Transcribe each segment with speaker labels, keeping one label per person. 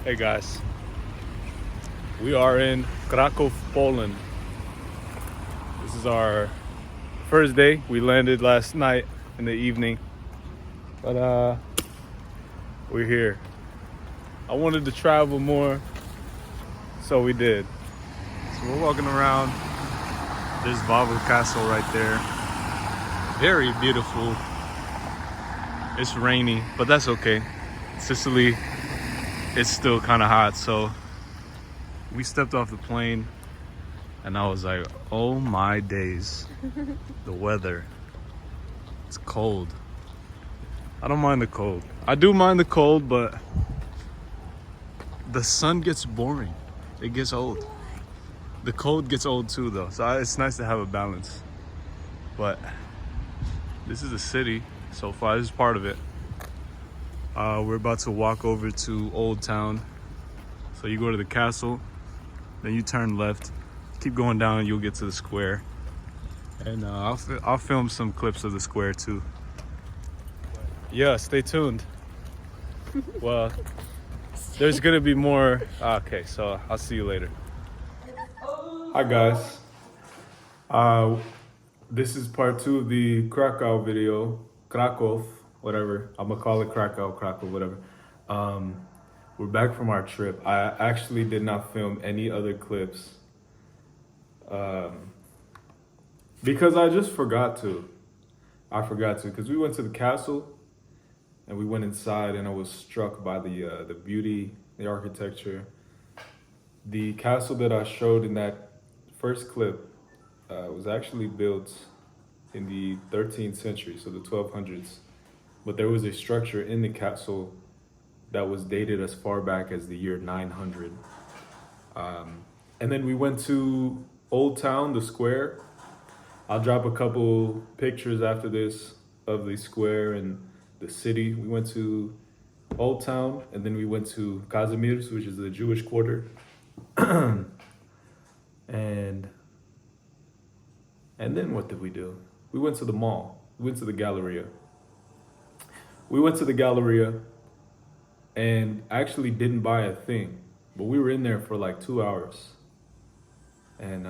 Speaker 1: Hey guys, we are in Kraków, Poland. This is our first day. We landed last night in the evening, but we're here. I wanted to travel more, so we did. So we're walking around. There's Wawel Castle right there. Very beautiful. It's rainy, but that's okay. Sicily, it's still kind of hot, so we stepped off the plane and I was like, oh my days. The weather. It's cold. I don't mind the cold. I do mind the cold, but the sun gets boring. It gets old. The cold gets old too though, so it's nice to have a balance. But this is the city so far. This is part of it. We're about to walk over to Old Town. So you go to the castle, then you turn left, keep going down, you'll get to the square. And I'll film some clips of the square too. Yeah, stay tuned. Well, there's gonna be more. Okay, so I'll see you later. Hi guys. This is part 2 of the Krakow video. Kraków, whatever. I'm gonna call it Krakow, whatever. We're back from our trip. I actually did not film any other clips because I just forgot to. Because we went to the castle and we went inside and I was struck by the beauty, the architecture. The castle that I showed in that first clip was actually built in the 13th century, so the 1200s. But there was a structure in the castle that was dated as far back as the year 900. And then we went to Old Town, the square. I'll drop a couple pictures after this of the square and the city. We went to Old Town, and then we went to Kazimierz, which is the Jewish quarter. And then what did we do? We went to the mall. We went to the Galleria. And actually didn't buy a thing, but we were in there for like 2 hours. And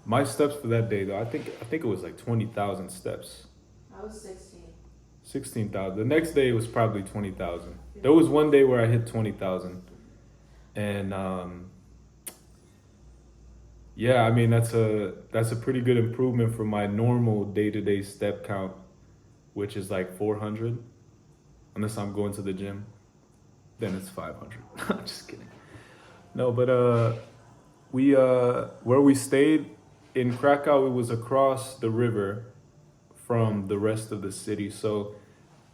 Speaker 1: my steps for that day, though, I think it was like 20,000 steps.
Speaker 2: I was 16.
Speaker 1: 16,000. The next day it was probably 20,000. There was one day where I hit 20,000, and yeah, I mean that's a pretty good improvement from my normal day-to-day step count, which is like 400, unless I'm going to the gym. Then it's 500. Just kidding. No, but we where we stayed in Krakow, it was across the river from the rest of the city. So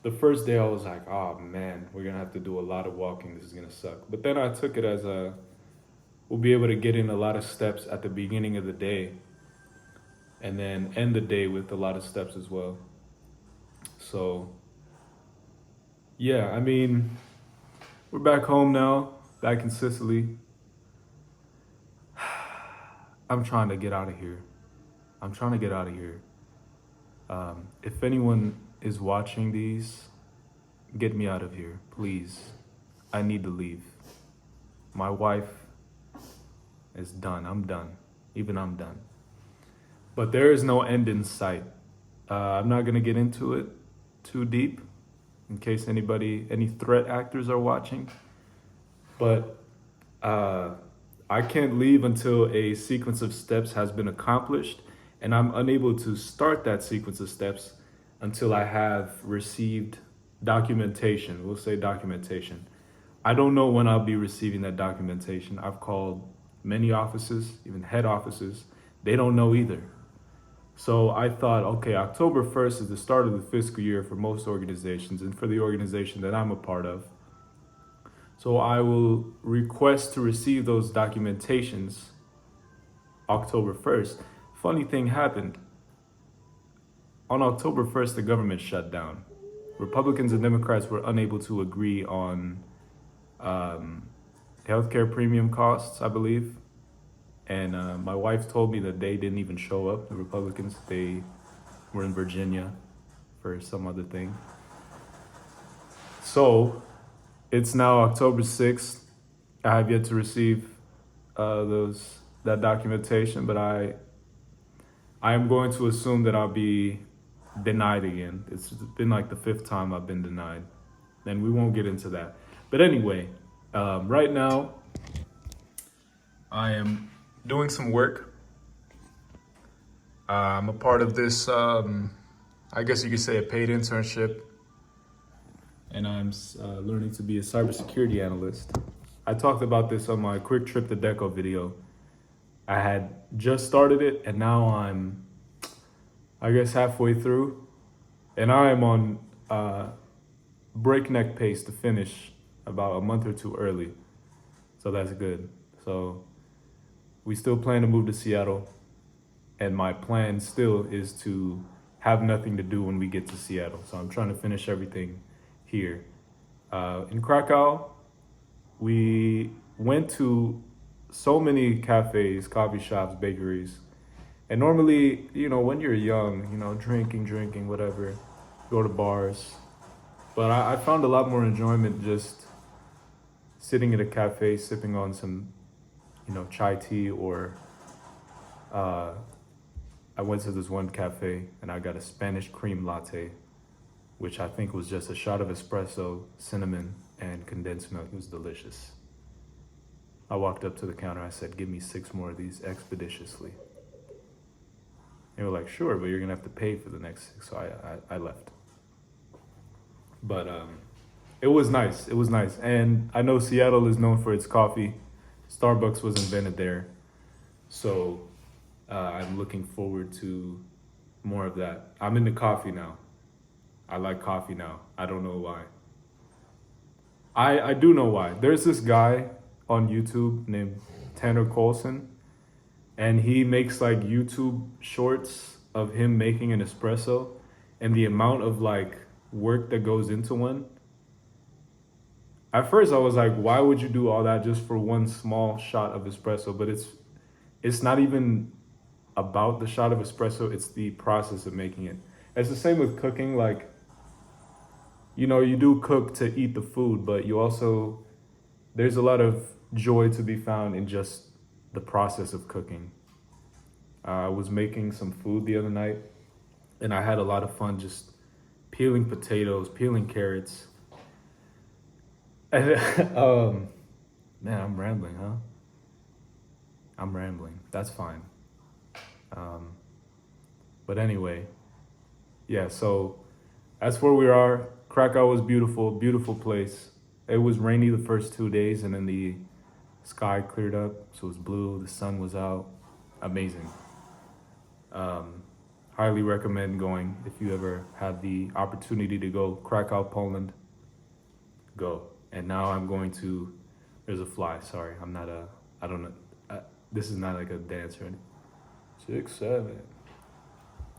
Speaker 1: the first day I was like, oh man, we're gonna have to do a lot of walking. This is gonna suck. But then I took it as we'll be able to get in a lot of steps at the beginning of the day and then end the day with a lot of steps as well. So yeah, I mean, we're back home now, back in Sicily. I'm trying to get out of here. If anyone is watching these, get me out of here, please. I need to leave. My wife is done. I'm done. Even I'm done. But there is no end in sight. I'm not gonna get into it too deep in case any threat actors are watching. But I can't leave until a sequence of steps has been accomplished, and I'm unable to start that sequence of steps until I have received documentation. We'll say documentation. I don't know when I'll be receiving that documentation. I've called many offices, even head offices. They don't know either. So I thought, okay, October 1st is the start of the fiscal year for most organizations and for the organization that I'm a part of. So I will request to receive those documentations October 1st. Funny thing happened. On October 1st, the government shut down. Republicans and Democrats were unable to agree on healthcare premium costs, I believe. And my wife told me that they didn't even show up, the Republicans. They were in Virginia for some other thing. So it's now October 6th. I have yet to receive that documentation, but I am going to assume that I'll be denied again. It's been like the 5th time I've been denied, and we won't get into that. But anyway, right now I am doing some work. I'm a part of this, I guess you could say, a paid internship, and I'm learning to be a cybersecurity analyst. I talked about this on my quick trip to Deco video. I had just started it, and now I'm, I guess, halfway through, and I am on breakneck pace to finish about a month or two early. So that's good. So we still plan to move to Seattle, and my plan still is to have nothing to do when we get to Seattle. So I'm trying to finish everything here. In Krakow, we went to so many cafes, coffee shops, bakeries. And normally, when you're young, drinking, whatever, go to bars. But I found a lot more enjoyment just sitting at a cafe, sipping on some, chai tea, or I went to this one cafe and I got a Spanish cream latte, which I think was just a shot of espresso, cinnamon, and condensed milk. It was delicious. I walked up to the counter. I said, "Give me 6 more of these expeditiously." They were like, "Sure, but you're gonna have to pay for the next 6." So I left. But it was nice. It was nice. And I know Seattle is known for its coffee. Starbucks was invented there. So I'm looking forward to more of that. I'm into coffee now. I like coffee now. I don't know why. I do know why. There's this guy on YouTube named Tanner Colson, and he makes like YouTube shorts of him making an espresso, and the amount of like work that goes into one. At first I was like, why would you do all that just for one small shot of espresso? But it's not even about the shot of espresso, it's the process of making it. It's the same with cooking. Like, you do cook to eat the food, but there's a lot of joy to be found in just the process of cooking. I was making some food the other night, and I had a lot of fun just peeling potatoes, peeling carrots. And, man, I'm rambling, huh? I'm rambling. That's fine. But anyway, yeah, so that's where we are. Krakow was beautiful, beautiful place. It was rainy the first 2 days, and then the sky cleared up, so it was blue, the sun was out. Amazing. Highly recommend going if you ever have the opportunity to go. Krakow, Poland, go. And now I'm going to, there's a fly, sorry. I don't know. This is not like a dance or anything. 6, 7.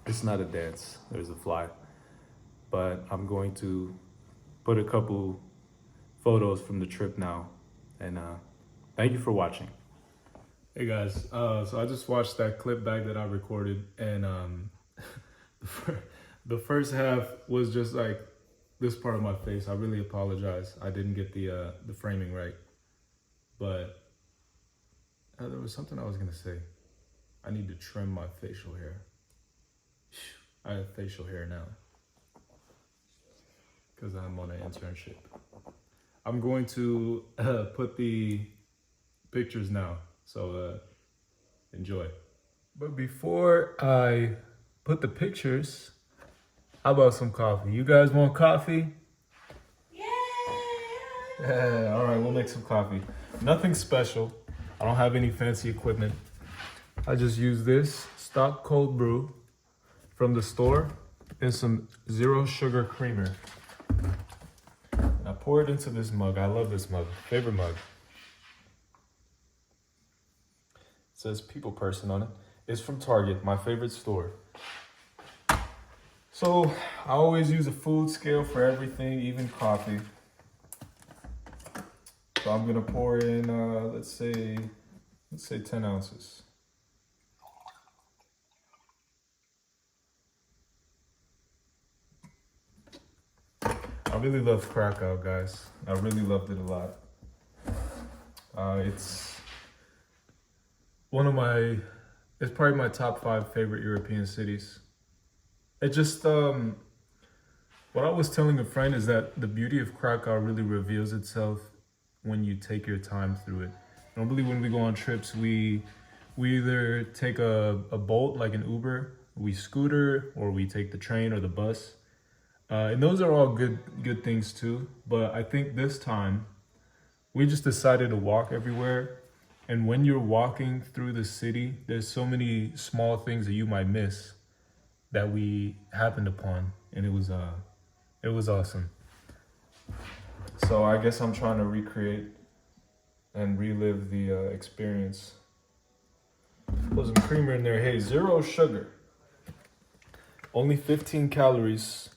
Speaker 1: It's not a dance, there's a fly. But I'm going to put a couple photos from the trip now. And thank you for watching. Hey guys, so I just watched that clip back that I recorded, and the first half was just like this part of my face. I really apologize. I didn't get the framing right, but there was something I was gonna say. I need to trim my facial hair. I have facial hair now because I'm on an internship. I'm going to put the pictures now, so enjoy. But before I put the pictures, how about some coffee? You guys want coffee? Yeah, all right, we'll make some coffee. Nothing special. I don't have any fancy equipment. I just use this stock cold brew from the store and some 0 sugar creamer. And I pour it into this mug. I love this mug, favorite mug. It says People Person on it. It's from Target, my favorite store. So I always use a food scale for everything, even coffee. So I'm gonna pour in, let's say 10 ounces. I really love Krakow, guys. I really loved it a lot. It's one of my, it's probably my top 5 favorite European cities. It just, what I was telling a friend is that the beauty of Krakow really reveals itself when you take your time through it. Normally when we go on trips, we either take a boat like an Uber, we scooter, or we take the train or the bus. And those are all good things too. But I think this time we just decided to walk everywhere. And when you're walking through the city, there's so many small things that you might miss that we happened upon, and it was awesome. So I guess I'm trying to recreate and relive the experience. Put some creamer in there. Hey, 0 sugar. Only 15 calories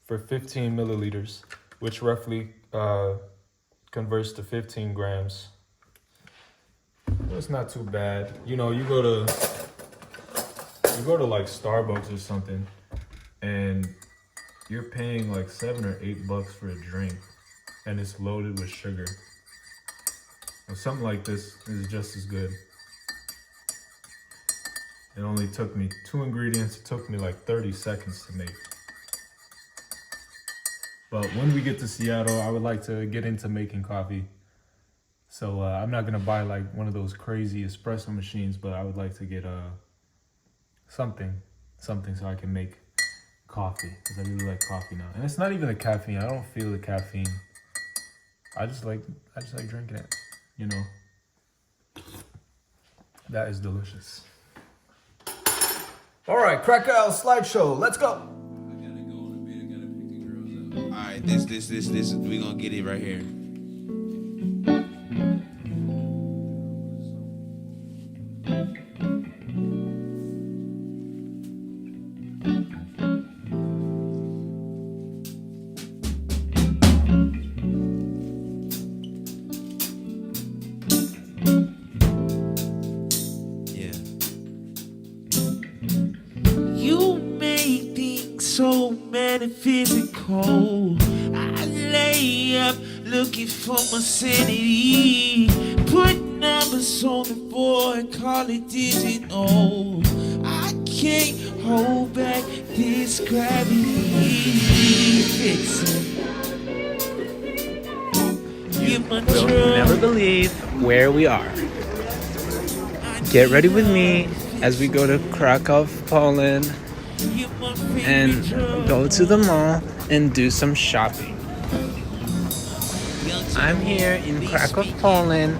Speaker 1: for 15 milliliters, which roughly converts to 15 grams. It's not too bad. You know, you go to like Starbucks or something, and you're paying like $7 or $8 for a drink, and it's loaded with sugar. Well, something like this is just as good. It only took me 2 ingredients. It took me like 30 seconds to make. But when we get to Seattle, I would like to get into making coffee. So I'm not gonna buy like one of those crazy espresso machines, but I would like to get something so I can make coffee, because I really like coffee now. And it's not even the caffeine. I don't feel the caffeine. I just like drinking it, you know. That is delicious. All right, Krakow slideshow. Let's go.
Speaker 2: All right, this, we gonna get it right here. So metaphysical, I lay up looking for my sanity. Put numbers on the board, call it digital. I can't hold back this gravity.
Speaker 3: We'll never believe where we are. Get ready with me as we go to Kraków, Poland, and go to the mall and do some shopping. I'm here in Kraków, Poland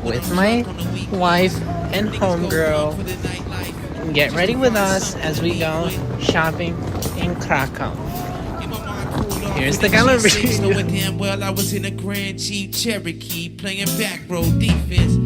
Speaker 3: with my wife and homegirl. Get ready with us as we go shopping in Kraków. Here's the gallery.
Speaker 2: Well, I was in a Grand Jeep Cherokee playing back row defense.